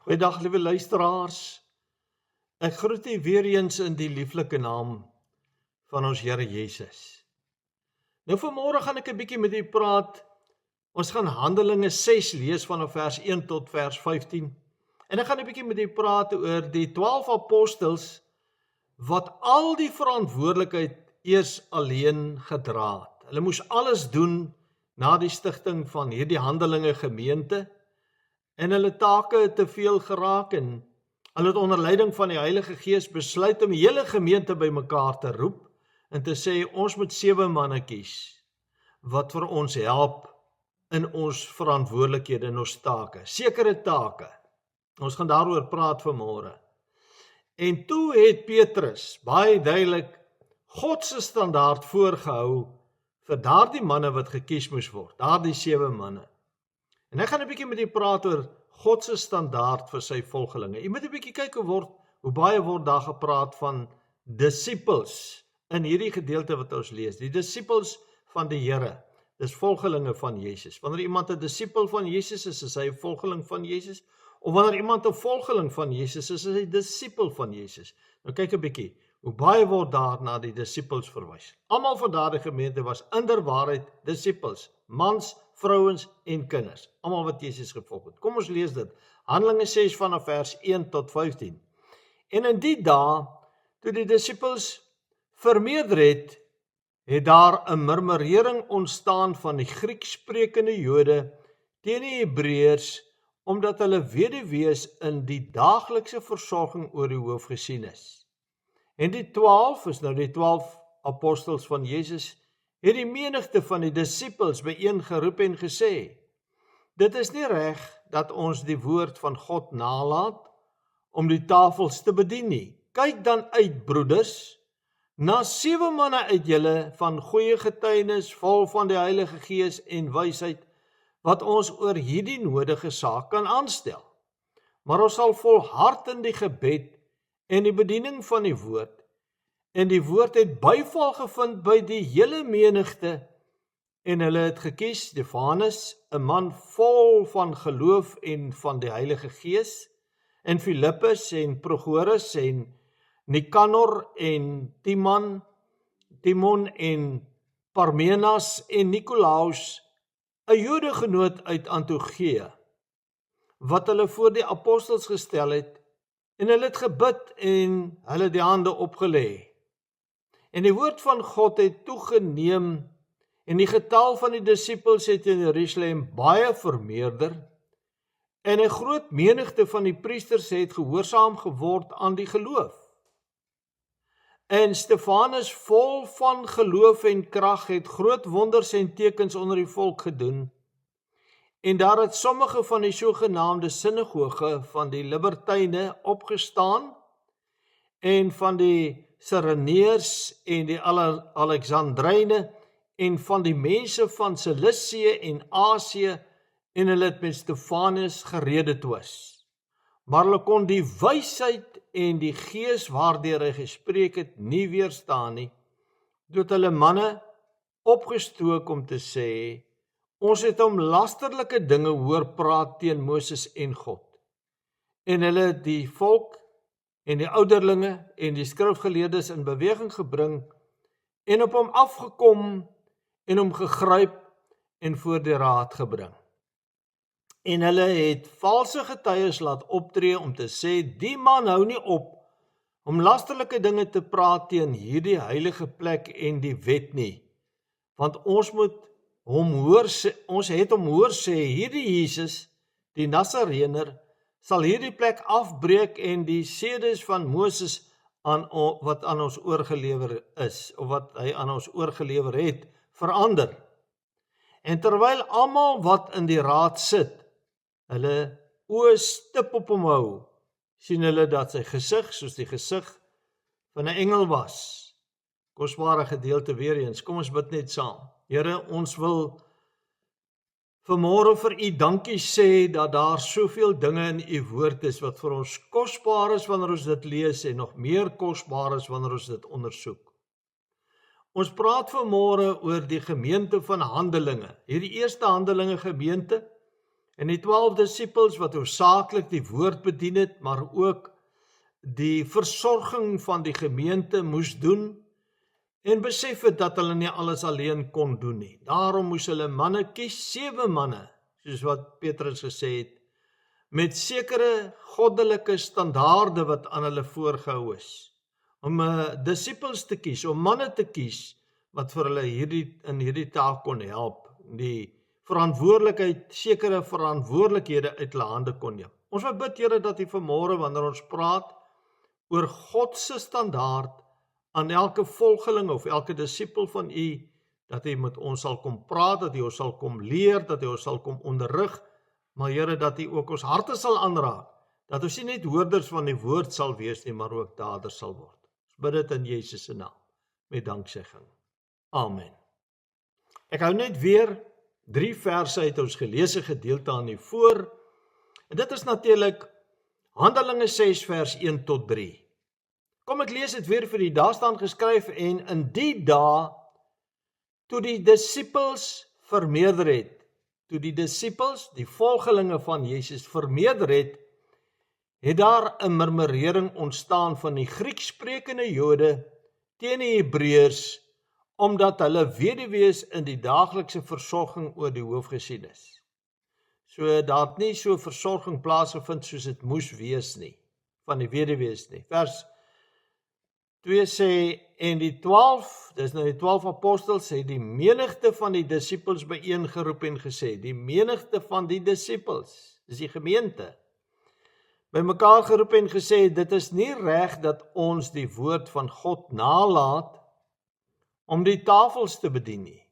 Goeiedag, liewe luisteraars. Ek groet u weer eens in die lieflike naam van ons Here Jesus. Nou vanmôre gaan ek 'n bietjie met u praat. Ons gaan Handelinge 6 lees vanaf vers 1 tot vers 15. En ek gaan 'n bietjie met u praat oor die 12 apostels wat al die verantwoordelikheid eers alleen gedra het. Hulle moes alles doen na die stigting van hierdie Handelinge gemeente. En hulle take het te veel geraak en hulle het onder leiding van die Heilige Gees besluit om die hele gemeente bymekaar te roep en te sê ons moet 7 manne kies wat vir ons help in ons verantwoordelikhede en ons take, sekere take. Ons gaan daaroor praat vanmôre. En toe het Petrus baie duidelik God se standaard voorgehou vir daardie manne wat gekies moes word, daardie 7 manne. En ek gaan 'n bietjie met u praat oor God se standaard vir sy volgelinge. U moet 'n bietjie kyk hoe baie word daar gepraat van disippels in hierdie gedeelte wat ons lees. Die disippels van die Here, dis volgelinge van Jesus. Wanneer iemand 'n disipel van Jesus is hy 'n volgeling van Jesus. Of wanneer iemand 'n volgeling van Jesus is hy 'n disipel van Jesus. Nou kyk 'n bietjie, hoe baie word daar na die disippels verwys. Almal van daardie gemeente was inderwaarheid disippels, mans, vrouens en kinders, almal wat Jesus gevolg het. Kom ons lees dit, Handelinge 6 vanaf vers 1 tot 15. En in die dae, toe die disippels vermeerder het daar 'n murmurering ontstaan van die Grieksprekende Jode teen die Hebreërs, omdat hulle weduwees in die daaglikse versorging oor die hoof gesien is. En die 12 is nou die 12 apostels van Jesus, het die menigte van die disippels byeengeroep en gesê, dit is nie reg dat ons die woord van God nalat om die tafels te bedien nie. Kyk dan uit, broeders, na 7 manne uit julle van goeie getuienis, vol van die Heilige Gees en wysheid, wat ons oor hierdie nodige saak kan aanstel. Maar ons sal volhard in die gebed en die bediening van die woord, en die woord het byval gevind by die hele menigte, en hulle het gekies Stefanus, 'n man vol van geloof en van die Heilige Gees, en Filippus en Prochorus en Nikanor en Timon en Parmenas en Nikolaus, 'n Jodegenoot uit Antiochië, wat hulle voor die apostels gestel het, en hulle het gebid en hulle die hande opgelê. En die woord van God het toegeneem, en die getal van die disippels het in Jerusalem baie vermeerder, en 'n groot menigte van die priesters het gehoorsaam geword aan die geloof. En Stefanus, vol van geloof en krag, het groot wonders en tekens onder die volk gedoen, en daar het sommige van die sogenaamde sinagoge van die libertyne opgestaan, en van die Sireneërs en die Alexandryne, en van die mense van Cilicië en Asië, en hulle het met Stefanus geredetwis. Maar hulle kon die wysheid en die gees waardeur hy gespreek het nie weerstaan nie, toe het hulle manne opgestook om te sê, ons het om lasterlike dinge hoor praat teen Moses en God. En hulle het die volk en die ouderlinge en die skrifgeleerdes in beweging gebring en op hom afgekom en hom gegryp en voor die raad gebring. En hulle het valse getuies laat optree om te sê, die man hou nie op om lasterlike dinge te praat teen hierdie heilige plek en die wet nie, want ons het hom hoor sê, hierdie Jesus, die Nasarener, sal hierdie plek afbreek en die sedes van Moses wat aan ons oorgelewer is, of wat hy aan ons oorgelewer het, verander. En terwyl almal wat in die raad sit, hulle oë stip op hom hou, sien hulle dat sy gesig soos die gesig van 'n engel was. Kosbare gedeelte weer eens, kom ons bid net saam. Here, ons wil vanmôre vir u dankie sê dat daar soveel dinge in u woord is wat vir ons kosbaar is wanneer ons dit lees en nog meer kosbaar is wanneer ons dit ondersoek. Ons praat vanmôre oor die gemeente van Handelinge, hierdie eerste Handelinge gemeente, En die 12 disippels wat hoofsaaklik die woord bedien het, maar ook die versorging van die gemeente moes doen, en besef het dat hulle nie alles alleen kon doen nie. Daarom moes hulle manne kies, 7 manne, soos wat Petrus gesê het, met sekere goddelike standaarde wat aan hulle voorgehou is, om disippels te kies, om manne te kies, wat vir hulle in hierdie taak kon help, die verantwoordelikheid, sekere verantwoordelikhede uit hulle hande kon neem. Ons wil bid, Here, dat U vanmôre, wanneer ons praat oor God se standaard, aan elke volgeling of elke disipel van U, dat U met ons sal kom praat, dat U ons sal kom leer, dat U ons sal kom onderrig, maar Here, dat U ook ons harte sal aanraak, dat ons nie net hoorders van die woord sal wees nie, maar ook daders sal word. Ons bid dit in Jesus se naam, met danksegging. Amen. Ek hou net weer 3 verse uit ons geleesde gedeelte aan u voor, en dit is natuurlik Handelinge 6 vers 1 tot 3. Kom ek lees dit weer vir u, daar staan geskryf, en in die dae, toe die disippels vermeerder het, toe die disippels, die volgelinge van Jesus vermeerder het, het daar 'n murmurering ontstaan van die Grieksprekende Jode teen die Hebreërs, omdat hulle weduwees in die daaglikse versorging oor die hoof gesien is. So daar het nie so versorging plaasgevind soos dit moes wees nie, van die weduwees nie. Vers 2 sê, en die 12, dis nou die 12 apostels, het die menigte van die disippels bijeengeroep en gesê, die menigte van die disippels, dis die gemeente, by mekaar geroep en gesê, dit is nie reg dat ons die woord van God naalaat, om die tafels te bedien nie.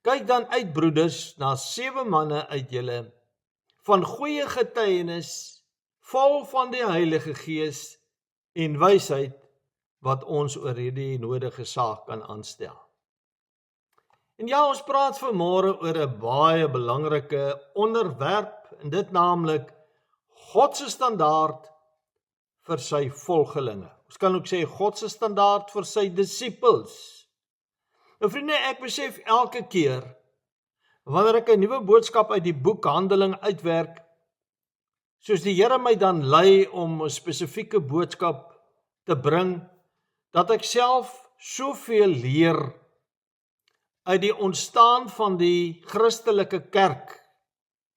Kyk dan uit, broeders, na 7 manne uit julle, van goeie getuienis, vol van die Heilige Gees en wysheid, wat ons oor hierdie nodige saak kan aanstel. En ja, ons praat vanmôre oor 'n baie belangrike onderwerp, en dit naamlik God se standaard vir sy volgelinge. Ons kan ook sê God se standaard vir sy disippels. Nou vriende, ek besef elke keer, wanneer ek 'n nuwe boodskap uit die boek Handeling uitwerk, soos die Here my dan lei om 'n spesifieke boodskap te bring, dat ek self soveel leer uit die ontstaan van die Christelike kerk,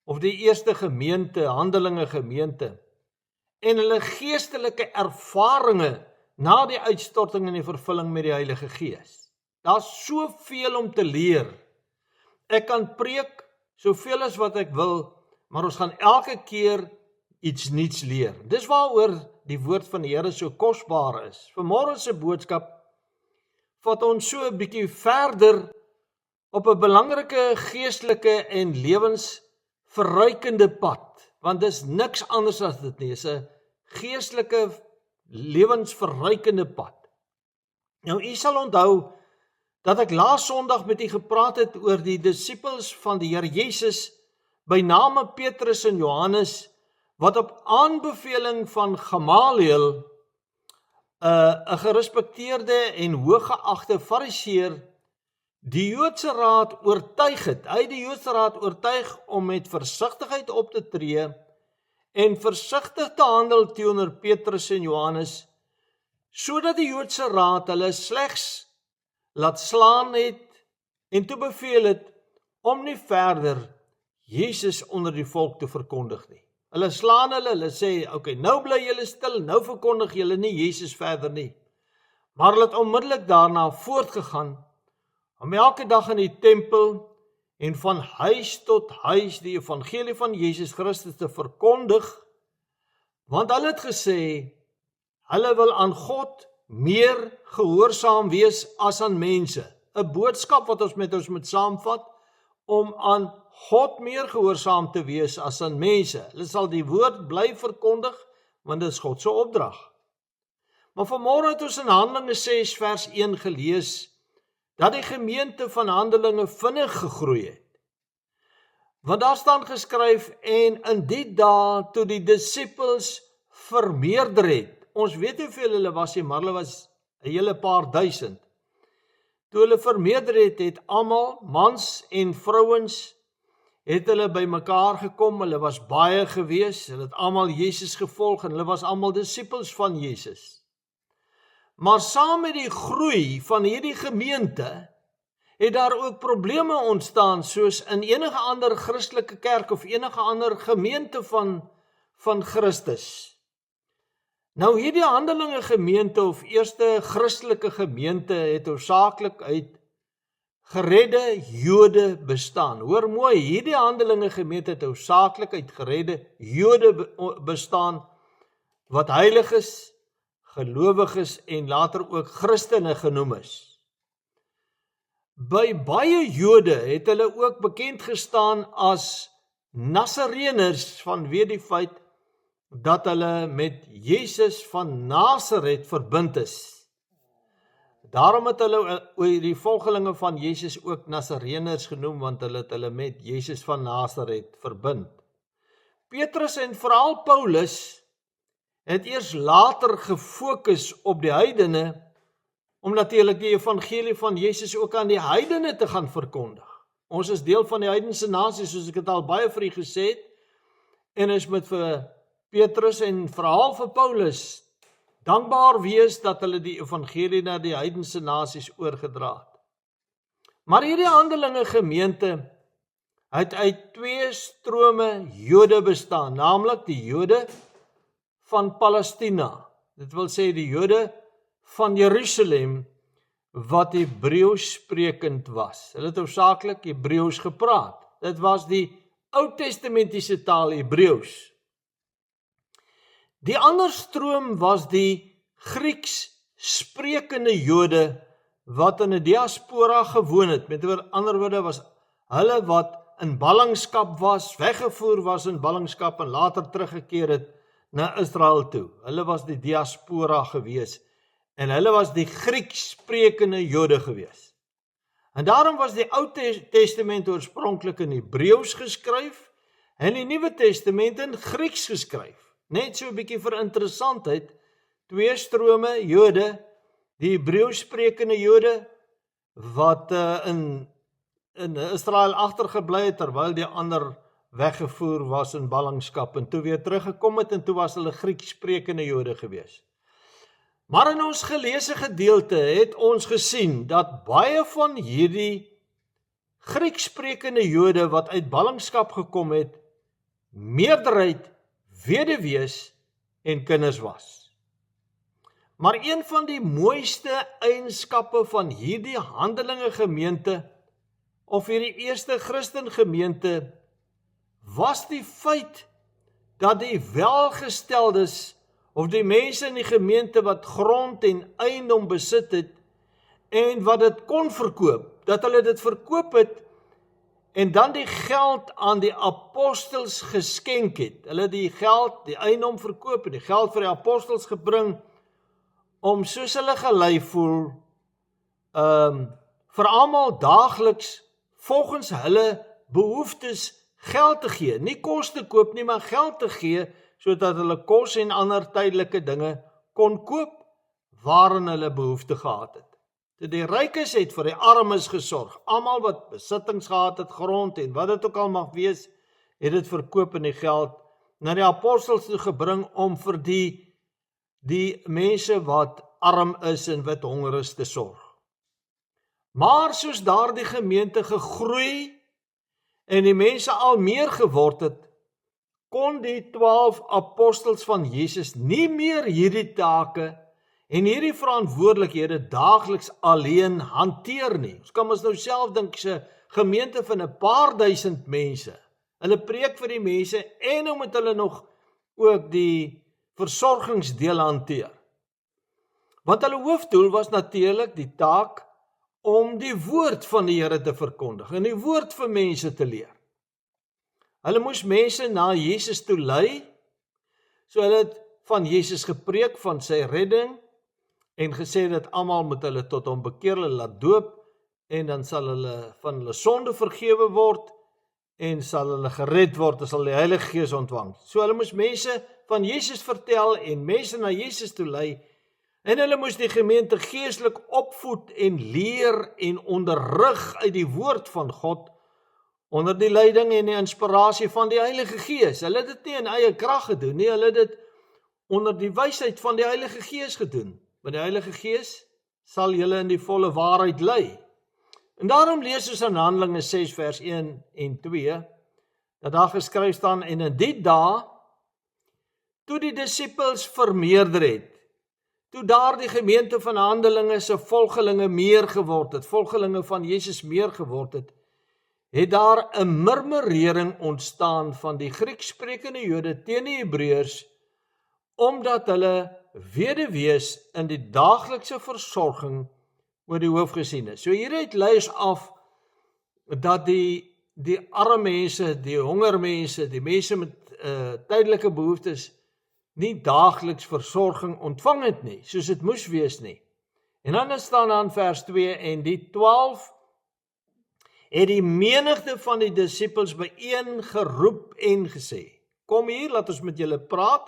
of die eerste gemeente, Handelinge gemeente, en hulle geestelike ervarings na die uitstorting en die vervulling met die Heilige Gees. Daar's soveel om te leer. Ek kan preek soveel as wat ek wil, maar ons gaan elke keer iets nuuts leer. Dis waaroor die woord van die Here so kosbaar is. Vanmôre se boodskap vat ons so 'n bietjie verder op 'n belangrike geestelike en lewensverrykende pad, want dis niks anders as dit nie, dis 'n geestelike lewensverrykende pad. Nou, u sal onthou dat ek laas Sondag met u gepraat het oor die disippels van die Here Jesus, by name Petrus en Johannes, wat op aanbeveling van Gamaliel, 'n gerespekteerde en hooggeagte Fariseer, die Joodse raad oortuig het. Hy het die Joodse raad oortuig om met versigtigheid op te tree en versigtig te handel teenoor Petrus en Johannes, sodat die Joodse raad hulle slegs laat slaan het en toe beveel het om nie verder Jesus onder die volk te verkondig nie. Hulle slaan hulle sê, okay, nou bly julle stil, nou verkondig julle nie Jesus verder nie. Maar hulle het onmiddellik daarna voortgegaan, om elke dag in die tempel en van huis tot huis die evangelie van Jesus Christus te verkondig, want hulle het gesê, hulle wil aan God meer gehoorsaam wees as aan mense. 'n Boodskap wat ons met moet saamvat, om aan God meer gehoorsaam te wees as aan mense. Hulle sal die woord bly verkondig, want dit is God se opdrag. Maar vanmôre het ons in Handelinge 6 vers 1 gelees, dat die gemeente van Handelinge vinnig gegroei het. Want daar staan geskryf, en in die dae toe die disippels vermeerder het. Ons weet hoeveel hulle was nie, maar hulle was 'n hele paar duisend. Toe hulle vermeerder het, het almal, mans en vrouens, het hulle by mekaar gekom, hulle was baie gewees, hulle het almal Jesus gevolg en hulle was almal disippels van Jesus. Maar saam met die groei van hierdie gemeente, het daar ook probleme ontstaan, soos in enige ander Christelike kerk of enige ander gemeente van Christus. Nou hierdie Handelinge gemeente of eerste Christelike gemeente het hoofsaaklik uit geredde Jode bestaan. Hoor mooi, hierdie Handelinge gemeente het hoofsaaklik uit geredde Jode bestaan, wat heiliges, gelowiges en later ook Christene genoem is. By baie Jode het hulle ook bekend gestaan as Nasareners vanweë die feit dat hulle met Jesus van Nasaret verbind is. Daarom het hulle die volgelinge van Jesus ook Nasareners genoem, want hulle het hulle met Jesus van Nasaret verbind. Petrus en veral Paulus het eers later gefokus op die heidene, om natuurlik die evangelie van Jesus ook aan die heidene te gaan verkondig. Ons is deel van die heidense nasie, soos ek het al baie vir u gesê het, en is met vir Petrus en veral vir Paulus dankbaar wees dat hulle die evangelie na die heidense nasies oorgedra het. Maar hierdie Handelinge gemeente het uit twee strome Jode bestaan, naamlik die Jode van Palestina. Dit wil sê die Jode van Jerusalem wat Hebreeus sprekend was. Hulle het hoofsaaklik Hebreeus gepraat. Dit was die Oud-testamentiese taal Hebreeus. Die ander stroom was die Grieks sprekende Jode wat in 'n diaspora gewoon het. Met ander woorde was hulle wat in ballingskap was, weggevoer was in ballingskap en later teruggekeer het na Israel toe. Hulle was die diaspora gewees en hulle was die Grieks sprekende Jode gewees. En daarom was die Ou Testament oorspronklik in Hebreeus geskryf en die Nuwe Testament in Grieks geskryf. Net so 'n bietjie vir interessantheid, twee strome Jode, die Hebreeus sprekende Jode wat in Israel agtergebly het terwyl die ander weggevoer was in ballingskap en toe weer teruggekom het en toe was hulle Grieks sprekende Jode gewees. Maar in ons geleesde gedeelte het ons gesien dat baie van hierdie Grieks sprekende Jode wat uit ballingskap gekom het, meerderheid weduwees en kinders was. Maar een van die mooiste eienskappe van hierdie Handelinge gemeente of hierdie eerste Christen gemeente was die feit dat die welgesteldes of die mense in die gemeente wat grond en eiendom besit het en wat dit kon verkoop, dat hulle dit verkoop het en dan die geld aan die apostels geskenk het. Hulle het die geld, die eiendom verkoop en die geld vir die apostels gebring om soos hulle gelei voel vir almal daagliks volgens hulle behoeftes geld te gee. Nie kos te koop nie, maar geld te gee sodat hulle kos en ander tydelike dinge kon koop waarin hulle behoefte gehad het. Die rykes het vir die armes gesorg. Almal wat besittings gehad het, grond en wat dit ook al mag wees, het dit verkoop en die geld na die apostels toe gebring om vir die mense wat arm is en wat honger is te sorg. Maar soos daardie gemeente gegroei en die mense al meer geword het, kon die 12 apostels van Jesus nie meer hierdie take en hierdie verantwoordelikhede daagliks alleen hanteer nie. Ons kan ons nou self dink, se gemeente van 'n paar duisend mense. Hulle preek vir die mense en nou moet hulle nog ook die versorgingsdeel hanteer. Want hulle hoofdoel was natuurlik die taak om die woord van die Here te verkondig en die woord vir mense te leer. Hulle moes mense na Jesus toe lei, so hulle het van Jesus gepreek, van sy redding, en gesê dat almal moet hulle tot hom bekeer, hulle laat doop, en dan sal hulle van hulle sonde vergewe word, en sal hulle gered word, en sal die Heilige Gees ontvang. So hulle moes mense van Jesus vertel, en mense na Jesus toe lei, en hulle moes die gemeente geestelik opvoed, en leer, en onderrig uit die woord van God, onder die leiding en die inspirasie van die Heilige Gees. Hulle het dit nie in eie krag gedoen nie, hulle het dit onder die wysheid van die Heilige Gees gedoen. Want die Heilige Gees sal julle in die volle waarheid lei. En daarom lees ons in Handelinge 6 vers 1 en 2, dat daar geskryf staan, en in die dae, toe die disippels vermeerder het, toe daar die gemeente van Handelinge se volgelinge meer geword het, volgelinge van Jesus meer geword het daar 'n murmurering ontstaan van die Grieksprekende Jode teen die Hebreërs, omdat hulle weduwees in die daaglikse versorging oor die hoof gesien het. So hieruit lei af dat die arme mense, die hongermense, die mense met tydelike behoeftes nie daagliks versorging ontvang het nie, soos dit moes wees nie. En dan staan aan vers 2, en die 12 het die menigte van die disippels byeen geroep en gesê, kom hier, laat ons met julle praat.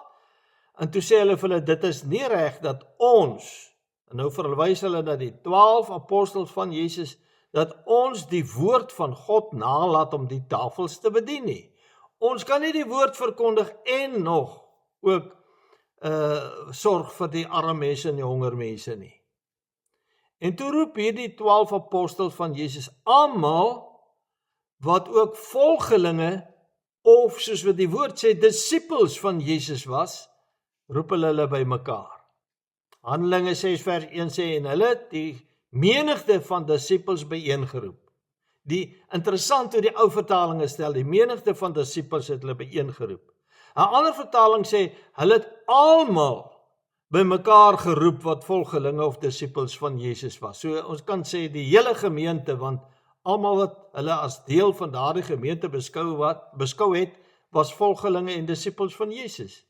En toe sê hulle vir hulle, dit is nie reg dat ons, en nou verwys hulle na die 12 apostels van Jesus, dat ons die woord van God nalat om die tafels te bedien nie. Ons kan nie die woord verkondig en nog ook sorg vir die arme mense en die hongermense nie. En toe roep hierdie 12 apostels van Jesus, almal wat ook volgelinge, of soos wat die woord sê, disippels van Jesus was, roep hulle by mekaar. Handelinge 6 vers 1 sê, en hulle het die menigte van disippels byeengeroep. Interessant hoe die ou vertalinge stel, die menigte van disippels het hulle byeengeroep. 'n ander vertaling sê, hulle het almal by mekaar geroep wat volgelinge of disippels van Jesus was. So ons kan sê die hele gemeente, want almal wat hulle as deel van daardie gemeente beskou het, was volgelinge en disippels van Jesus.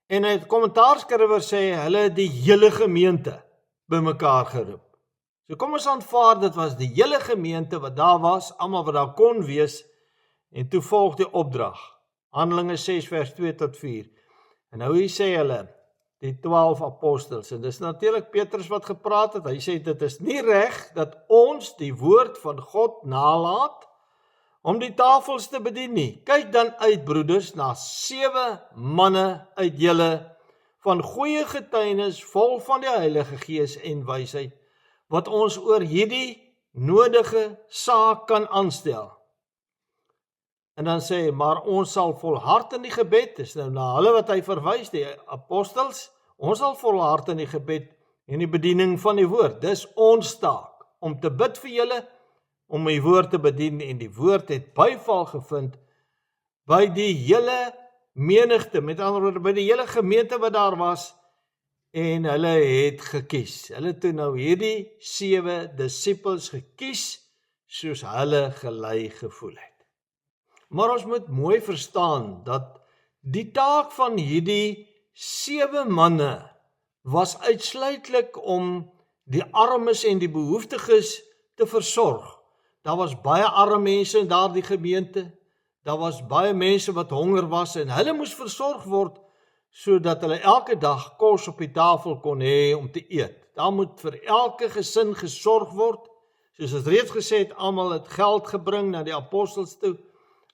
En 'n kommentaarskrywer sê, hulle het die hele gemeente by mekaar geroep. So kom ons aanvaar, dit was die hele gemeente wat daar was, almal wat daar kon wees, en toe volg die opdrag. Handelinge 6 vers 2 tot 4. En nou hier sê hulle, die 12 apostels, en dis natuurlik Petrus wat gepraat het, hy sê, dit is nie reg dat ons die woord van God nalat, om die tafels te bedien nie. Kyk dan uit, broeders, na 7 manne uit julle, van goeie getuienis, vol van die Heilige Gees en wysheid, wat ons oor hierdie nodige saak kan aanstel. En dan sê hy, maar ons sal volhard in die gebed, dis nou na hulle wat hy verwys, die apostels, ons sal volhard in die gebed en die bediening van die woord. Dis ons taak, om te bid vir julle, om die woord te bedien, en die woord het byval gevind by die hele menigte, met ander woorde, by die hele gemeente wat daar was, en hulle het gekies. Hulle het toe nou hierdie 7 disippels gekies, soos hulle gelei gevoel het. Maar ons moet mooi verstaan, dat die taak van hierdie 7 manne, was uitsluitlik om die armes en die behoeftiges te versorg. Daar was baie arme mense in daardie gemeente, daar was baie mense wat honger was, en hulle moes versorg word, sodat hulle elke dag kos op die tafel kon hê om te eet. Daar moet vir elke gesin gesorg word, soos het reeds gesê het, almal het geld gebring na die apostels toe,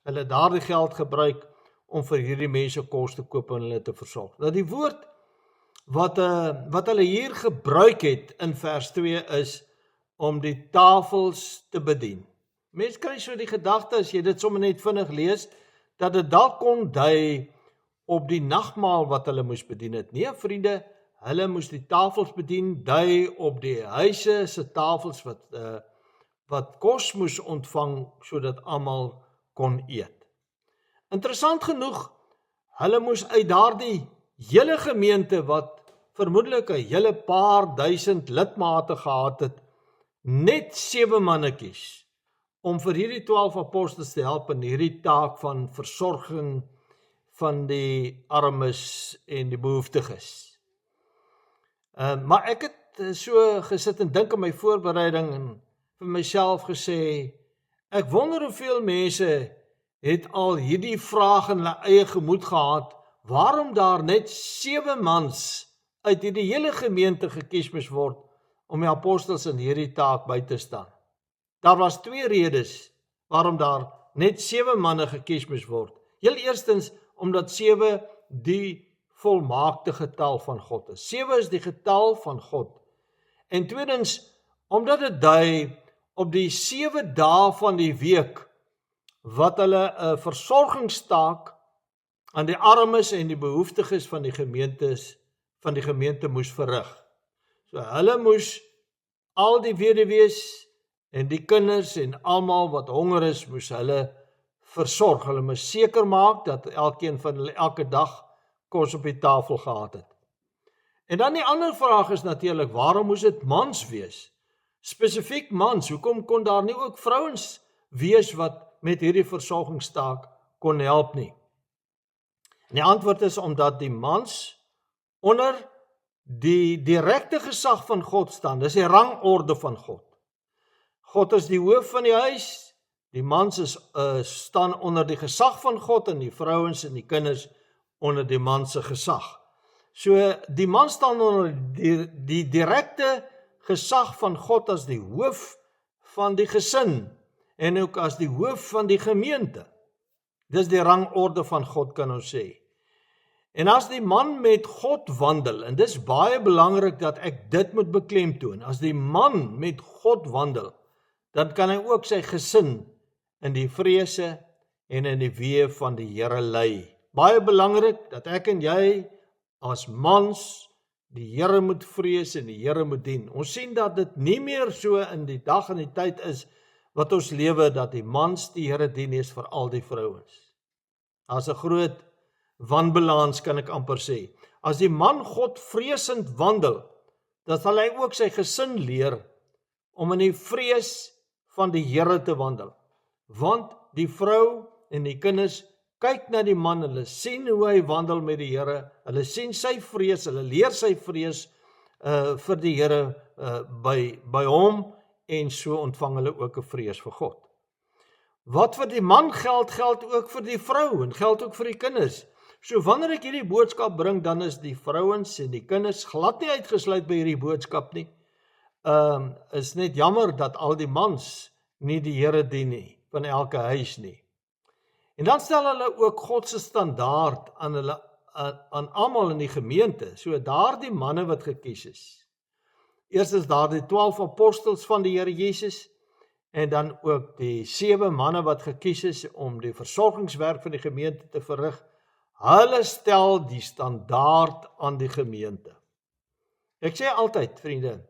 hulle het daardie geld gebruik om vir hierdie mense kos te koop en hulle te versorg. Dat die woord wat hulle hier gebruik het in vers 2 is, om die tafels te bedien. Mens kry so die gedagte, as jy dit sommer net vinnig lees, dat dit dalk kon dui op die nagmaal wat hulle moes bedien het. Nee, vriende, hulle moes die tafels bedien, dui op die huise se tafels wat kos moes ontvang, sodat almal kon eet. Interessant genoeg, hulle moes uit daardie hele gemeente, wat vermoedelik 'n hele paar duisend lidmate gehad het, net 7 manne kies, om vir hierdie 12 apostels te help in hierdie taak van versorging van die armes en die behoeftiges. Maar ek het so gesit en dink aan my voorbereiding en vir myself gesê, ek wonder hoeveel mense het al hierdie vraag in hulle eie gemoed gehad, waarom daar net 7 mans uit hierdie hele gemeente gekies moes word om die apostels in hierdie taak by te staan. Daar was 2 redes waarom daar net 7 manne gekies moes word. Heel eerstens, omdat 7 die volmaakte getal van God is. 7 is die getal van God. En tweedens, omdat dit dui op die 7 dae van die week, wat hulle 'n versorgingstaak aan die armes en die behoeftiges van die gemeente moes verrig. So hulle moes al die weduwees en die kinders en almal wat honger is, moes hulle versorg. Hulle moes seker maak dat elkeen van hulle elke dag kos op die tafel gehad het. En dan die ander vraag is natuurlik, waarom moes dit mans wees? Spesifiek mans, hoekom kon daar nie ook vrouens wees wat met hierdie versorgingstaak kon help nie? En die antwoord is omdat die mans onder die direkte gesag van God staan. Dis die rangorde van God. God is die hoof van die huis, die mans staan onder die gesag van God en die vrouens en die kinders onder die man se gesag. So die man staan onder die direkte gesag van God as die hoof van die gesin en ook as die hoof van die gemeente. Dis die rangorde van God, kan ons sê. En as die man met God wandel, en dis baie belangrik dat ek dit moet beklemtoon, as die man met God wandel, dan kan hy ook sy gesin in die vrese en in die weë van die Here lei. Baie belangrik dat ek en jy as mans die Here moet vrees en die Here moet dien. Ons sien dat dit nie meer so in die dag en die tyd is wat ons lewe, dat die mans die Here dien is vir al die vrouens. As 'n groot wanbalans kan ek amper sê. As die man God vreesend wandel, dan sal hy ook sy gesin leer om in die vrees van die Here te wandel. Want die vrou en die kinders kyk na die man, hulle sien hoe hy wandel met die Here, hulle sien sy vrees, hulle leer sy vrees vir die Here by hom, en so ontvang hulle ook 'n vrees vir God. Wat vir die man geld ook vir die vrou en geld ook vir die kinders. So wanneer ek hierdie boodskap bring, dan is die vrouens en die kinders glad nie uitgesluit by hierdie boodskap nie. Is net jammer dat al die mans nie die Here dien nie, van elke huis nie. En dan stel hulle ook God se standaard aan almal in die gemeente, so daardie manne wat gekies is. Eers is daar die 12 apostels van die Here Jesus, en dan ook die 7 manne wat gekies is om die versorgingswerk van die gemeente te verrig. Hulle stel die standaard aan die gemeente. Ek sê altyd, vriende,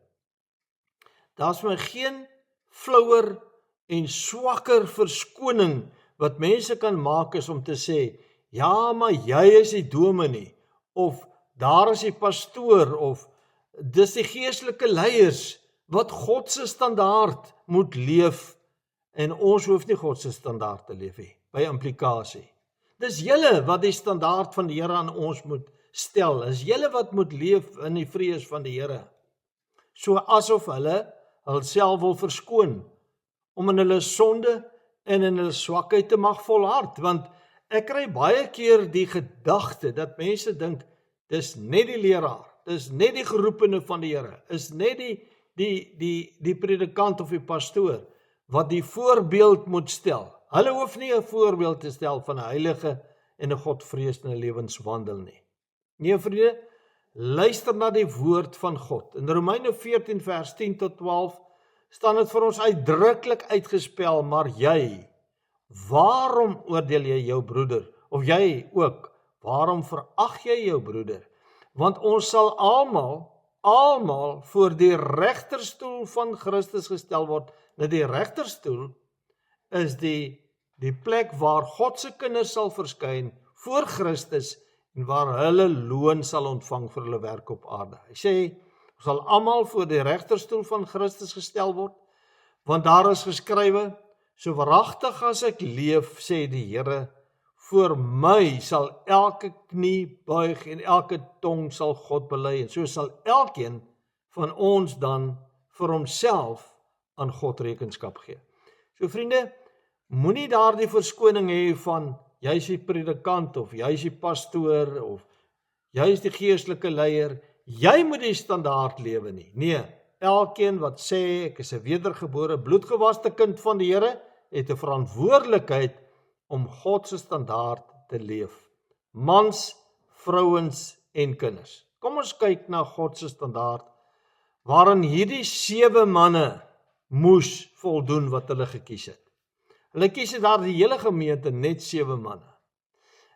daar's my geen flouer en swakker verskoning wat mense kan maak is om te sê, ja, maar jy is die dominee, of daar is die pastoor, of dis die geestelike leiers wat God se standaard moet leef, en ons hoef nie God se standaard te leef nie, by implikasie. Dis julle wat die standaard van die Here aan ons moet stel, is julle wat moet leef in die vrees van die Here, so asof hulle hulself wil verskoon, om in hulle sonde en in hulle swakheid te mag volhard, want ek kry baie keer die gedagte, dat mense dink, dis net die leraar, dis net die geroepene van die Here, is net die predikant of die pastoor, wat die voorbeeld moet stel. Hulle hoef nie 'n voorbeeld te stel van 'n heilige en 'n godvreesende lewenswandel nie. Nee, vriende, luister na die woord van God. In Romeine 14 vers 10 tot 12 staan dit vir ons uitdruklik uitgespel, maar jy, waarom oordeel jy jou broeder? Of jy ook, waarom verag jy jou broeder? Want ons sal almal voor die regterstoel van Christus gestel word. Nou die regterstoel is die plek waar God se kinders sal verskyn voor Christus en waar hulle loon sal ontvang vir hulle werk op aarde. Hy sê, ons sal almal voor die regterstoel van Christus gestel word, want daar is geskrywe, so waaragtig as ek leef, sê die Here, voor my sal elke knie buig en elke tong sal God bely, en so sal elkeen van ons dan vir homself aan God rekenskap gee. So vriende, moenie daardie verskoning hê van jy is die predikant of jy is die pastoor of jy is die geestelike leier, jy moet die standaard lewe nie. Nee, elkeen wat sê ek is 'n wedergebore bloedgewaste kind van die Here, het 'n verantwoordelikheid om God se standaard te leef. Mans, vrouens en kinders. Kom ons kyk na God se standaard, waarin hierdie 7 manne moes voldoen wat hulle gekies het. Hulle kies het daar die hele gemeente, net 7 manne.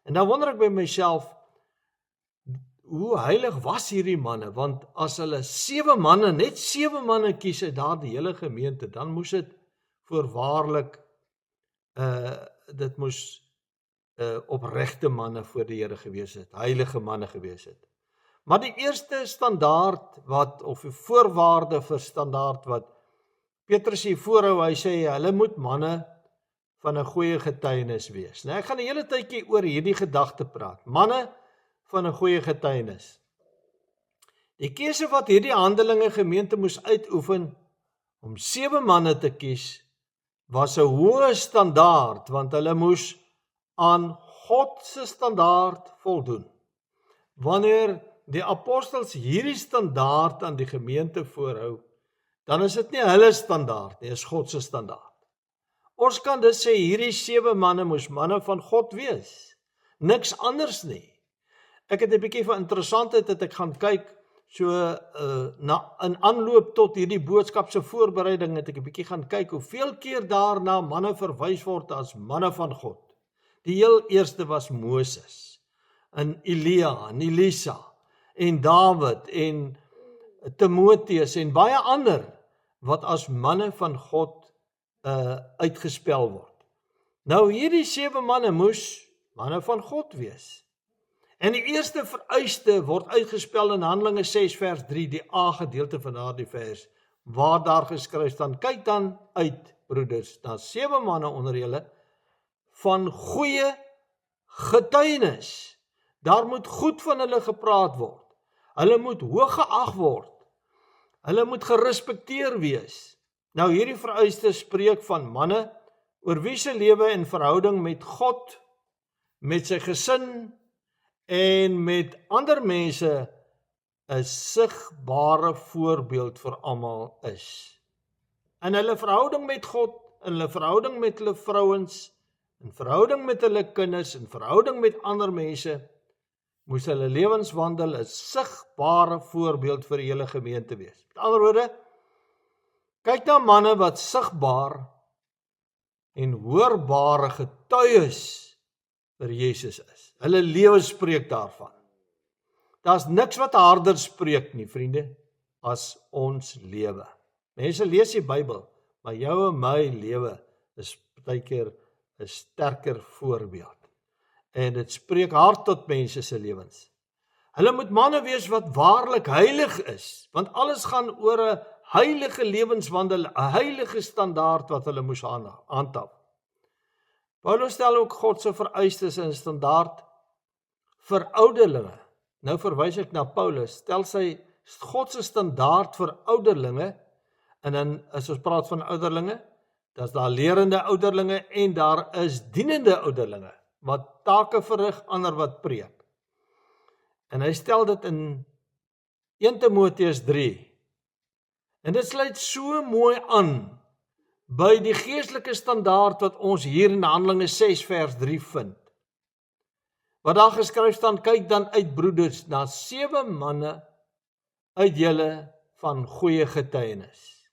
En dan wonder ek by myself, hoe heilig was hierdie manne? Want as hulle 7 manne, net 7 manne kies uit daar die hele gemeente, dan moes dit voorwaarlik, dit moes opregte manne voor die Here gewees het, heilige manne gewees het. Maar die eerste standaard of die voorwaarde vir standaard wat Petrus hier voorhou, hy sê, hulle moet manne van 'n goeie getuienis wees. Nou ek gaan 'n hele tydjie oor hierdie gedagte praat. Manne van 'n goeie getuienis. Die keuse wat hierdie Handelinge gemeente moes uitoefen om 7 manne te kies, was 'n hoë standaard, want hulle moes aan God se standaard voldoen. Wanneer die apostels hierdie standaard aan die gemeente voorhou, dan is dit nie hulle standaard nie, is God se standaard. Ons kan dus sê, hierdie 7 manne moes manne van God wees. Niks anders nie. Ek het 'n bietjie van interessantheid dat ek gaan kyk, in aanloop tot hierdie boodskap se voorbereiding, het ek 'n bietjie gaan kyk, hoeveel keer daarna manne verwys word as manne van God. Die heel eerste was Moses, en Elia, en Elisa, en Dawid, en Timoteus, en baie ander, wat as manne van God uitgespel word. Nou hierdie 7 manne moes manne van God wees. En die eerste vereiste word uitgespel in Handelinge 6 vers 3, die A gedeelte van daardie vers, waar daar geskryf staan, kyk dan uit, broeders, na 7 manne onder julle, van goeie getuienis. Daar moet goed van hulle gepraat word. Hulle moet hoog geag word. Hulle moet gerespekteer wees. Nou hierdie vereiste spreek van manne, oor wie se lewe en verhouding met God, met sy gesin, en met ander mense 'n sigbare voorbeeld vir almal is. In hulle verhouding met God, in hulle verhouding met hulle vrouens, in verhouding met hulle kinders, in verhouding met ander mense, moes hulle lewenswandel 'n sigbare voorbeeld vir die hele gemeente wees. Met ander woorde, kyk na manne wat sigbaar en hoorbare getuies vir Jesus is. Hulle lewe spreek daarvan. Daar's niks wat harder spreek nie, vriende, as ons lewe. Mense lees die Bybel, maar jou en my lewe is partykeer 'n sterker voorbeeld. En dit spreek hard tot mense se lewens. Hulle moet manne wees wat waarlik heilig is, want alles gaan oor 'n heilige lewenswandel, 'n heilige standaard wat hulle moes handhaaf. Paulus stel ook God se vereistes en standaard vir ouderlinge. Nou verwys ek na Paulus, stel sy God se standaard vir ouderlinge, en dan as ons praat van ouderlinge, dan is daar lerende ouderlinge en daar is dienende ouderlinge, wat take verrig, ander wat preek. En hy stel dit in 1 Timoteus 3. En dit sluit so mooi aan by die geestelike standaard wat ons hier in Handelinge 6 vers 3 vind. Wat daar geskryf staan, kyk dan uit, broeders, na 7 manne uit julle van goeie getuienis.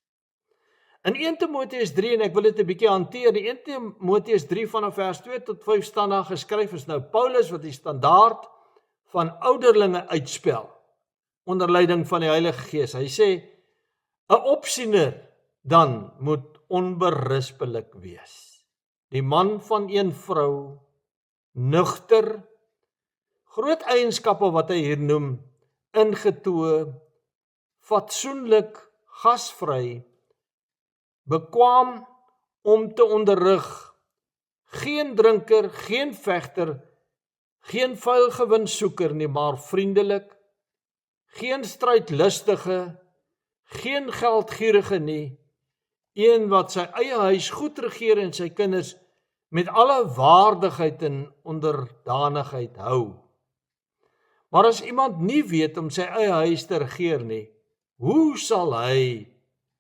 In 1 Timoteus 3, en ek wil dit 'n bietjie hanteer, die 1 Timoteus 3 vanaf vers 2 tot 5 staan daar geskryf, is nou Paulus wat die standaard van ouderlinge uitspel, onder leiding van die Heilige Gees. Hy sê, 'n opsiener dan moet onberispelik wees. Die man van een vrou, nugter, groot eienskappe wat hy hier noem, ingetoe, fatsoenlik, gasvry, bekwaam om te onderrig, geen drinker, geen vegter, geen vuil gewinssoeker nie, maar vriendelik, geen strydlustige, geen geldgierige nie, een wat sy eie huis goed regeer en sy kinders met alle waardigheid en onderdanigheid hou. Maar as iemand nie weet om sy eie huis te regeer nie, hoe sal hy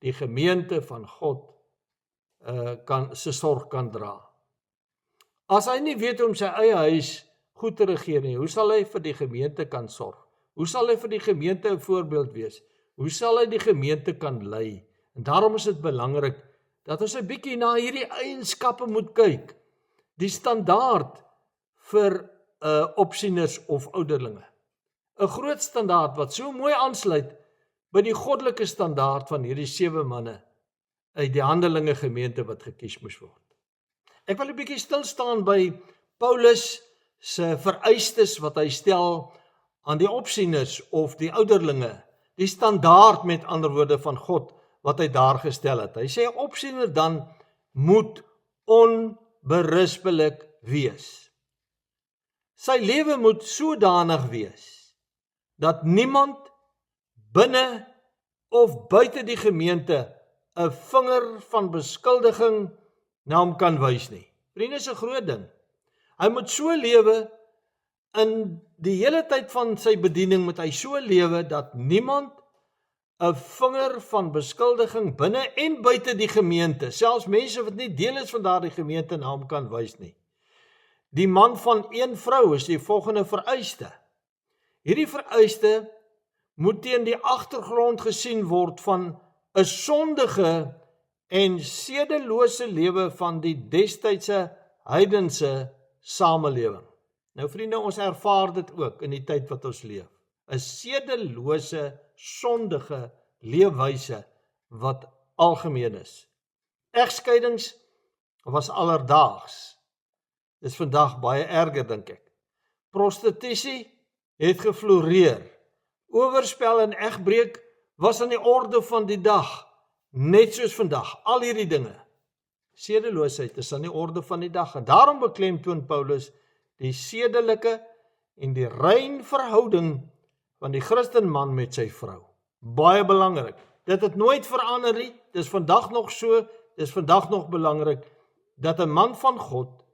die gemeente van God se sorg kan dra. As hy nie weet hoe om sy eie huis goed te regeer nie, hoe sal hy vir die gemeente kan sorg? Hoe sal hy vir die gemeente 'n voorbeeld wees? Hoe sal hy die gemeente kan lei? En daarom is dit belangrik dat ons 'n bietjie na hierdie eienskappe moet kyk. Die standaard vir opsieners of ouderlinge. 'n Groot standaard wat so mooi aansluit by die goddelike standaard van hierdie 7 manne uit die Handelinge gemeente wat gekies moes word. Ek wil 'n bietjie stil staan by Paulus se vereistes wat hy stel aan die opsieners of die ouderlinge, die standaard met ander woorde van God wat hy daar gestel het. Hy sê 'n opsiener dan moet onberispelik wees. Sy lewe moet sodanig wees dat niemand binne of buite die gemeente 'n vinger van beskuldiging na hom kan wys nie. Vriende, is 'n groot ding. Hy moet so lewe in die hele tyd van sy bediening, moet hy so lewe dat niemand 'n vinger van beskuldiging binne en buite die gemeente, selfs mense wat nie deel is van daardie gemeente, na hom kan wys nie. Die man van een vrou is die volgende vereiste. Hierdie vereiste moet teen die agtergrond gesien word van 'n sondige en sedelose lewe van die destydse heidense samelewing. Nou vriende, ons ervaar dit ook in die tyd wat ons leef. 'n Sedelose, sondige leefwyse wat algemeen is. Egskeidings was alledaags. Dis vandag baie erger, dink ek. Prostitusie het gefloreer. Oorspel en egbreek was aan die orde van die dag, net soos vandag. Al hierdie dinge. Sedeloosheid is aan die orde van die dag. En daarom beklemtoon Paulus die sedelike en die rein verhouding van die Christenman met sy vrou. Baie belangrik. Dit het nooit verander nie. Dis vandag nog so. Dis vandag nog belangrik dat 'n man van God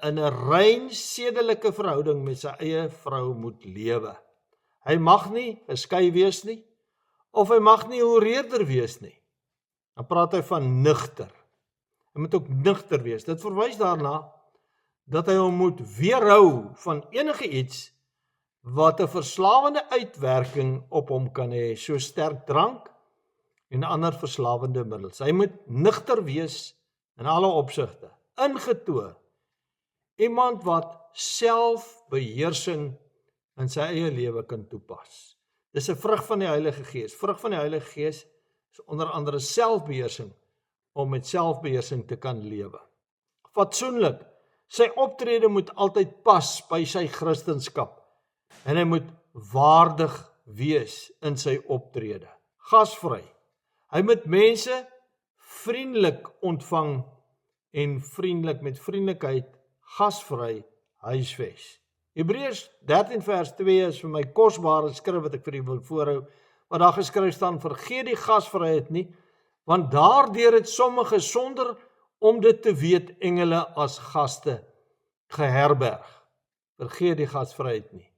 in 'n rein sedelike verhouding met sy eie vrou moet lewe. Hy mag nie geskei wees nie, of hy mag nie hoereerder wees nie. Dan praat hy van nugter. Hy moet ook nugter wees. Dit verwys daarna dat hy hom moet weerhou van enige iets wat 'n verslawende uitwerking op hom kan hê, so sterk drank en ander verslawende middels. Hy moet nugter wees in alle opsigte, ingetoe. Iemand wat selfbeheersing in sy eie lewe kan toepas. Dis 'n vrug van die Heilige Gees. Vrug van die Heilige Gees is onder andere selfbeheersing, om met selfbeheersing te kan lewe. Fatsoenlik. Sy optrede moet altyd pas by sy Christenskap. En hy moet waardig wees in sy optrede. Gasvry. Hy moet mense vriendelik ontvang en vriendelik met vriendelikheid gasvry huisves. Hebreërs 13 vers 2 is vir my kosbare skrif wat ek vir u wil voorhou, wat daar geskryf staan, vergeet die gasvryheid nie, want daardeur het sommige sonder om dit te weet engele as gaste geherberg. Vergeet die gasvryheid nie.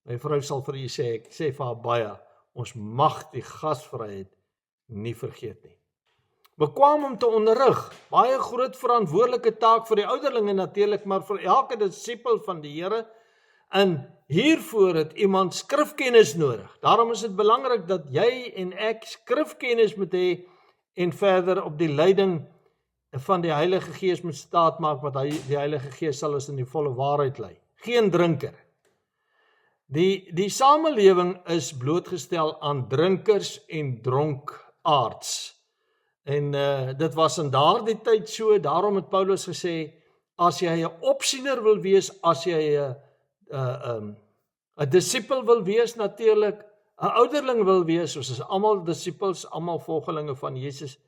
My vrou sal vir u sê, ek sê vir haar baie, ons mag die gasvryheid nie vergeet nie. Bekwaam om te onderrig, baie groot verantwoordelike taak vir die ouderlinge natuurlik, maar vir elke disipel van die Here. En hiervoor het iemand skrifkennis nodig. Daarom is dit belangrik dat jy en ek skrifkennis moet hê en verder op die leiding van die Heilige Gees moet staat maak, wat die Heilige Gees sal ons in die volle waarheid lei. Geen drinker. Die samelewing is blootgestel aan drinkers en dronkaards. En dit was in daardie tyd so, daarom het Paulus gesê, as jy 'n opsiener wil wees, as jy 'n disipel wil wees natuurlik, 'n ouderling wil wees, ons is almal disipels, almal volgelinge van Jesus,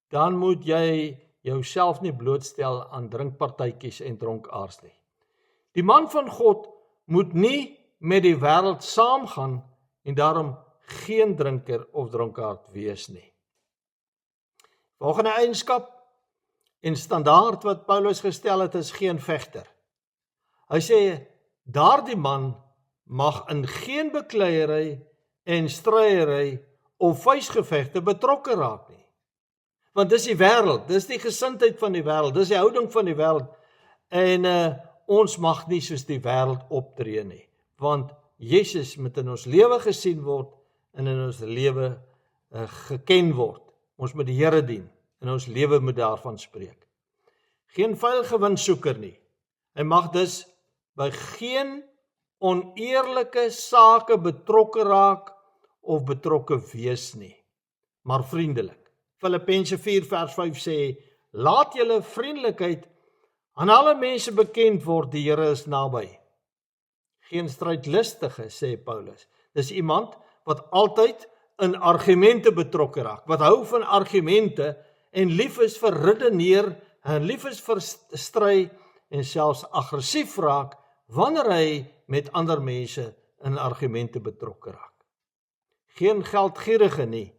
dan moet jy jouself nie blootstel aan drinkpartytjies en dronkaards nie. Die man van God moet nie met die wêreld saamgaan en daarom geen drinker of dronkaard wees nie. Volgende eienskap en standaard wat Paulus gestel het, is geen vegter. Hy sê, daardie man mag in geen bekleierery en stryery of vuisgevegte betrokke raak nie. Want dis die wêreld, dis die gesindheid van die wêreld, dis die houding van die wêreld. En ons mag nie soos die wêreld optree nie, want Jesus moet in ons lewe gesien word en in ons lewe geken word. Ons moet die Here dien en ons lewe moet daarvan spreek. Geen vuil gewinssoeker nie. Hy mag dus by geen oneerlike sake betrokke raak of betrokke wees nie, maar vriendelik. Filippense 4 vers 5 sê, laat julle vriendelikheid aan alle mense bekend word, die Here is naby. Geen strydlustige, sê Paulus. Dis iemand wat altyd in argumente betrokke raak, wat hou van argumente en lief is vir redeneer, en lief is vir stry en selfs aggressief raak wanneer hy met ander mense in argumente betrokke raak. Geen geldgierige nie.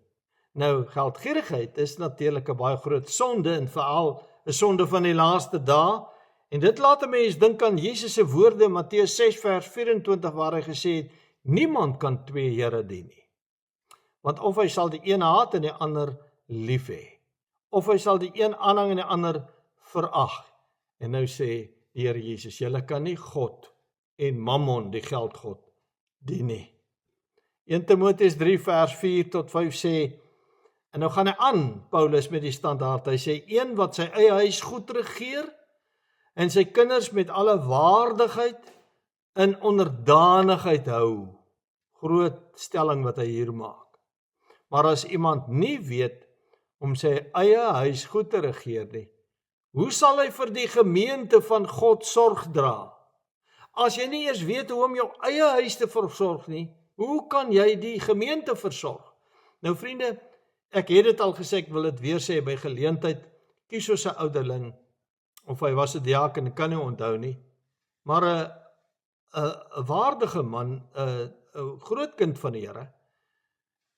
Nou, geldgierigheid is natuurlik 'n baie groot sonde en veral 'n sonde van die laaste dae. En dit laat 'n mens dink aan Jesus se woorde in Matteus 6 vers 24 waar hy gesê het: niemand kan twee here dien nie. Want of hy sal die een haat en die ander lief hê, of hy sal die een aanhang en die ander verag. En nou sê die Here Jesus, julle kan nie God en Mammon, die geldgod, dien nie. 1 Timoteus 3 vers 4 tot 5 sê, en nou gaan hy aan, Paulus met die standaard, hy sê, een wat sy eie huis goed regeer, en sy kinders met alle waardigheid en onderdanigheid hou. Groot stelling wat hy hier maak. Maar as iemand nie weet om sy eie huis goed te regeer nie, hoe sal hy vir die gemeente van God sorg dra? As jy nie eers weet hoe om jou eie huis te versorg nie, hoe kan jy die gemeente versorg? Nou vriende, ek het dit al gesê, ek wil dit weer sê by geleentheid, kies ons 'n ouderling, of hy was 'n diaken, ek kan nie onthou nie, maar 'n waardige man, 'n groot kind van die Here,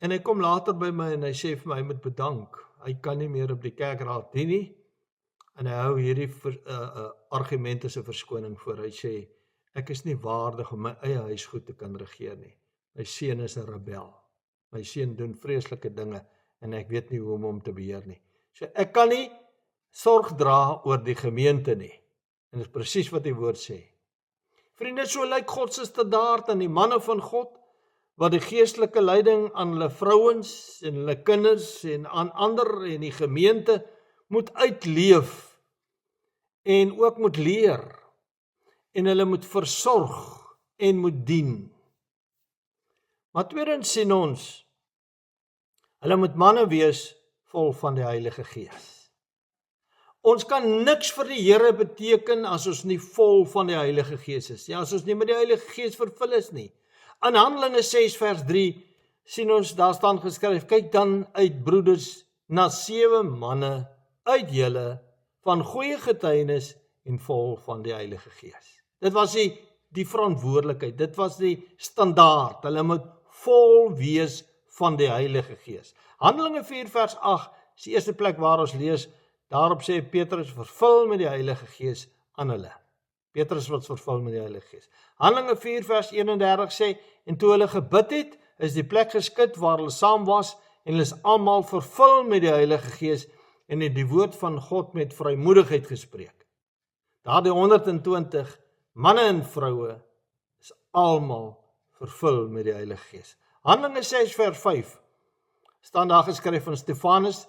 en hy kom later by my en hy sê vir my, hy moet bedank, hy kan nie meer op die kerkraad dien nie, en hy hou hierdie argumente se verskoning voor, hy sê, ek is nie waardig om my eie huis goed te kan regeer nie, my seun is 'n rebel, my seun doen vreeslike dinge, en ek weet nie hoe om hom te beheer nie, so ek kan nie sorg dra oor die gemeente nie, en dit is presies wat die woord sê. Vriende, so lyk God se standaard aan die manne van God, wat die geestelike leiding aan hulle vrouens en hulle kinders en aan ander en die gemeente moet uitleef en ook moet leer en hulle moet versorg en moet dien. Maar tweedens sien ons, hulle moet manne wees vol van die Heilige Gees. Ons kan niks vir die Here beteken as ons nie vol van die Heilige Gees is. Ja, as ons nie met die Heilige Gees vervul is nie. In Handelinge 6 vers 3 sien ons, daar staan geskryf, kyk dan uit broeders na 7 manne uit julle van goeie getuienis en vol van die Heilige Gees. Dit was die verantwoordelikheid, dit was die standaard, hulle moet vol wees van die Heilige Gees. Handelinge 4 vers 8 is die eerste plek waar ons lees, daarop sê Petrus, vervul met die Heilige Gees aan hulle. Petrus was vervul met die Heilige Gees. Handelinge 4 vers 31 sê, en toe hulle gebid het, is die plek geskit waar hulle saam was, en hulle is almal vervul met die Heilige Gees, en het die woord van God met vrymoedigheid gespreek. Daardie 120 manne en vroue is almal vervul met die Heilige Gees. Handelinge 6 vers 5 staan daar geskryf van Stefanus,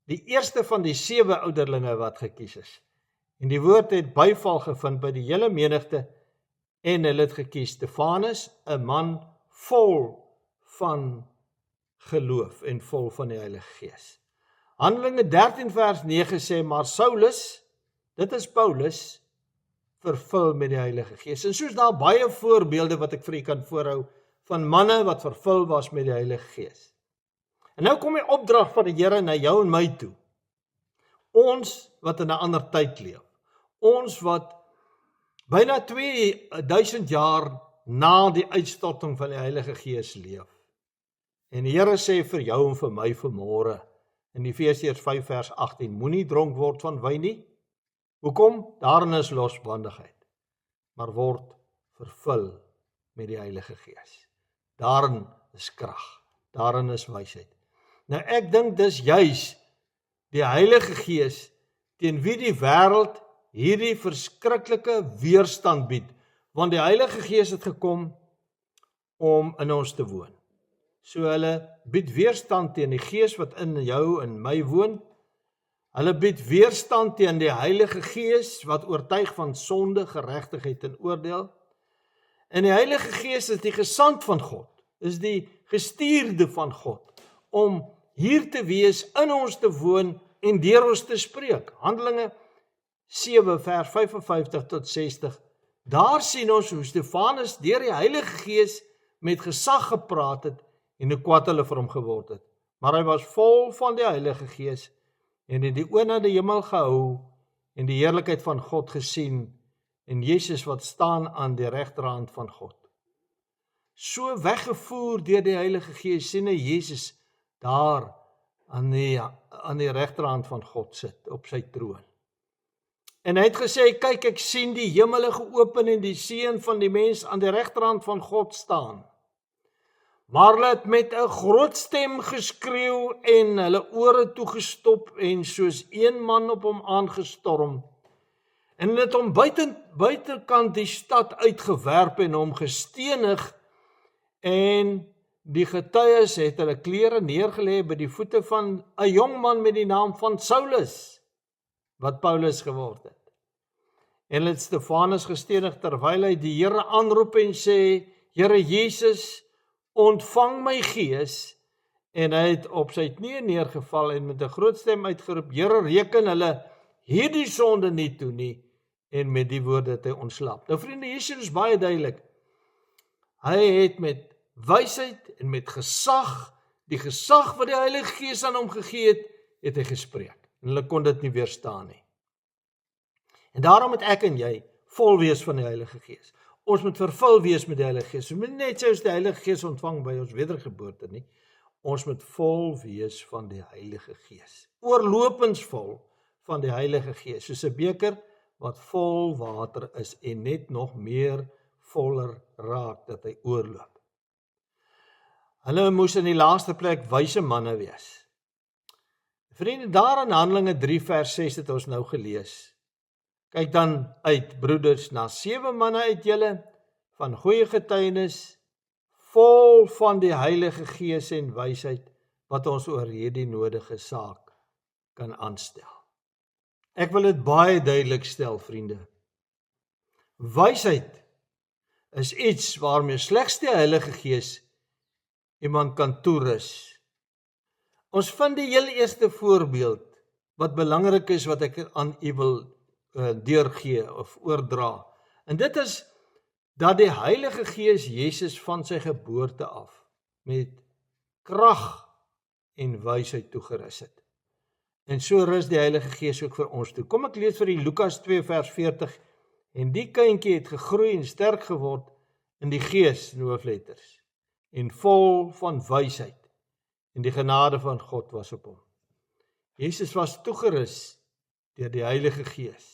die eerste van die 7 ouderlinge wat gekies is. En die woord het byval gevind by die hele menigte, en hulle het gekies Stefanus, 'n man vol van geloof en vol van die Heilige Gees. Handelinge 13 vers 9 sê, maar Saulus, dit is Paulus, vervul met die Heilige Gees. En soos daar baie voorbeelde wat ek vir u kan voorhou, van manne wat vervul was met die Heilige Gees. En nou kom die opdrag van die Here na jou en my toe. Ons wat in 'n ander tyd leef. Ons wat byna 2000 jaar na die uitstorting van die Heilige Gees leef. En die Here sê vir jou en vir my vanmôre, in Efesiërs 5 vers 18, moenie dronk word van wyn nie. Hoekom? Daarin is losbandigheid. Maar word vervul met die Heilige Gees. Daarin is krag. Daarin is wysheid. Nou ek dink dis juis die Heilige Gees, teen wie die wêreld hierdie verskriklike weerstand bied, want die Heilige Gees het gekom om in ons te woon. So hulle bied weerstand teen die Gees wat in jou en my woon. Hulle bied weerstand teen die Heilige Gees wat oortuig van sonde, geregtigheid en oordeel. En die Heilige Gees is die gesant van God, is die gestuurde van God, om hier te wees, in ons te woon en deur ons te spreek. Handelinge 7 vers 55 tot 60. Daar sien ons hoe Stefanus deur die Heilige Gees met gesag gepraat het en hoe kwaad hulle vir hom geword het. Maar hy was vol van die Heilige Gees en het die oë na die hemel gehou en die heerlikheid van God gesien en Jesus wat staan aan die regterhand van God. So weggevoer deur die Heilige Gees sien hy Jesus daar aan die regterhand van God sit op sy troon. En hy het gesê, kyk, ek sien die hemele geopen en die seun van die mens aan die regterhand van God staan. Maar hulle het met 'n groot stem geskreeu en hulle ore toegestop en soos een man op hom aangestorm. En hulle het hom buitekant die stad uitgewerp en hom gestenig en die getuies het hulle klere neergelê by die voete van 'n jong man met die naam van Saulus, wat Paulus geword het. En hulle het Stefanus gestenig terwyl hy die Here aanroep en sê, Here Jesus, ontvang my gees, en hy het op sy knieë neergeval en met 'n groot stem uitgeroep, Here, reken hulle hierdie sonde nie toe nie, en met die woorde het hy ontslap. Nou vriende, hier is baie duidelik, hy het met wysheid en met gesag, die gesag wat die Heilige Gees aan hom gegee het hy gespreek, en hulle kon dit nie weerstaan nie. En daarom moet ek en jy vol wees van die Heilige Gees. Ons moet vervul wees met die Heilige Gees. Ons moet net soos die Heilige Gees ontvang by ons wedergeboorte nie. Ons moet vol wees van die Heilige Gees. Oorlopends vol van die Heilige Gees. Soos 'n beker wat vol water is en net nog meer voller raak dat hy oorloop. Hulle moes in die laaste plek wyse manne wees. Vriende, daar in Handelinge 3 vers 6 het ons nou gelees. Kyk dan uit, broeders, na 7 manne uit julle, van goeie getuienis, vol van die Heilige Gees en wysheid, wat ons oor hierdie nodige saak kan aanstel. Ek wil dit baie duidelik stel, vriende. Wysheid is iets waarmee slegs die Heilige Gees iemand kan toerus. Ons vind die heel eerste voorbeeld, wat belangrik is, wat ek aan u wil deurgee of oordra. En dit is dat die Heilige Gees Jesus van sy geboorte af met krag en wysheid toegerus het. En so rus die Heilige Gees ook vir ons toe. Kom ek lees vir die Lukas 2 vers 40. En die kindjie het gegroei en sterk geword in die Gees, in hoofletters, en vol van wysheid. En die genade van God was op hom. Jesus was toegerus deur die Heilige Gees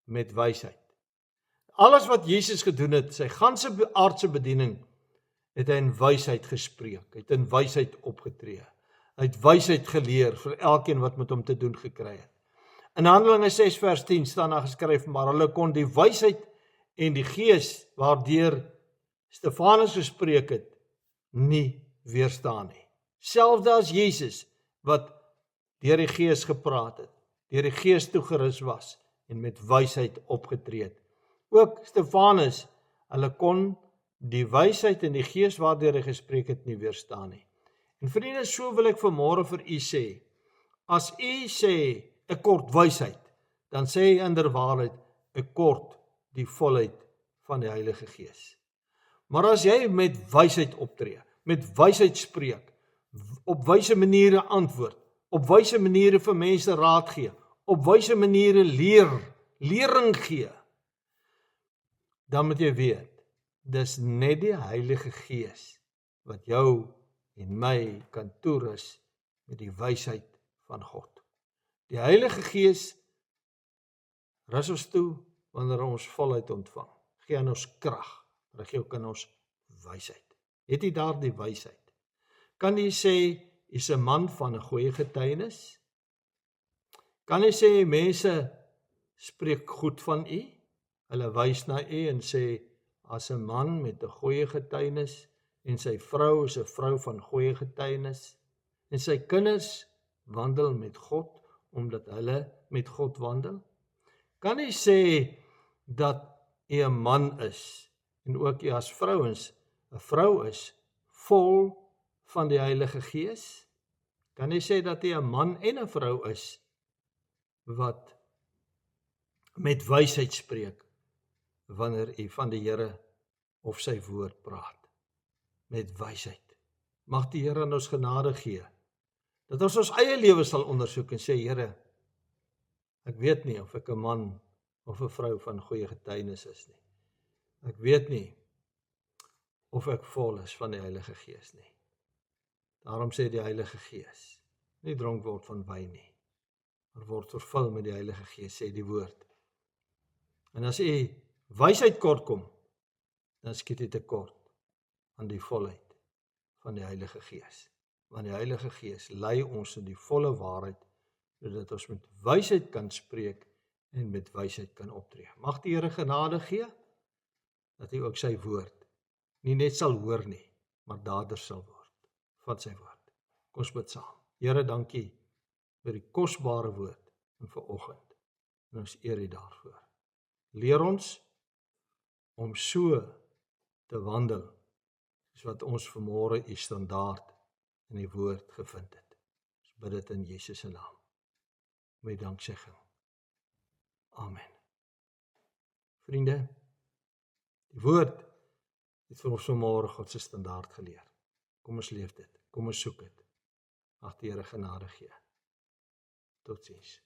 met wysheid. Alles wat Jesus gedoen het, sy ganse aardse bediening, het hy in wysheid gespreek, het in wysheid opgetree, uit wysheid geleer vir elkeen wat met hom te doen gekry het. In Handelinge 6 vers 10 staan daar geskryf, maar hulle kon die wysheid en die Gees waardeur Stefanus gespreek het, nie weerstaan nie. Selfs as Jesus wat deur die Gees gepraat het, deur die Gees toegerus was en met wysheid opgetree het. Ook Stefanus, hulle kon die wysheid en die Gees waardeur hy gespreek het nie weerstaan nie. En vriende, so wil ek vanmôre vir u sê, as u sê, ek kort wysheid, dan sê hy inderwaarheid, ek kort die volheid van die Heilige Gees. Maar as jy met wysheid optree, met wysheid spreek, op wyse maniere antwoord, op wyse maniere vir mense raad gee, op wyse maniere lering gee, dan moet jy weet, dis net die Heilige Gees wat jou en my kan toerus met die wysheid van God. Die Heilige Gees rus ons toe wanneer ons volheid ontvang. Gee aan ons krag, maar gee ook aan ons wysheid. Het jy daardie wysheid? Kan jy sê, jy is 'n man van 'n goeie getuienis? Kan jy sê mense spreek goed van u? Hulle wys na u en sê as 'n man met 'n goeie getuienis en sy vrou is 'n vrou van goeie getuienis en sy kinders wandel met God omdat hulle met God wandel? Kan jy sê dat u 'n man is en ook u as vrouens 'n vrou is vol van die Heilige Gees? Kan jy sê dat u 'n man en 'n vrou is wat met wysheid spreek wanneer u van die Here of sy woord praat? Met wysheid. Mag die Here aan ons genade gee dat ons eie lewe sal ondersoek en sê, Here, ek weet nie of ek 'n man of 'n vrou van goeie getuienis is nie. Ek weet nie of ek vol is van die Heilige Gees nie. Daarom sê die Heilige Gees, nie dronk word van wyn nie, maar word vervul met die Heilige Gees, sê die woord. En as u wysheid kort kom, dan skiet u tekort aan die volheid van die Heilige Gees. Want die Heilige Gees lei ons in die volle waarheid, sodat ons met wysheid kan spreek en met wysheid kan optree. Mag die Here genade gee, dat hy ook sy woord nie net sal hoor nie, maar dader sal word van sy woord. Kom ons bid saam. Here, dankie vir die kosbare woord en vanoggend. En ons eer U daarvoor. Leer ons om so te wandel, soos wat ons vanmôre U standaard in die woord gevind het. Ons bid dit in Jesus se naam. Met danksegging. Amen. Vriende, die woord het vir ons vanmôre God se standaard geleer. Kom ons leef dit. Kom ons soek dit. Mag die Here genade gee. Totsiens.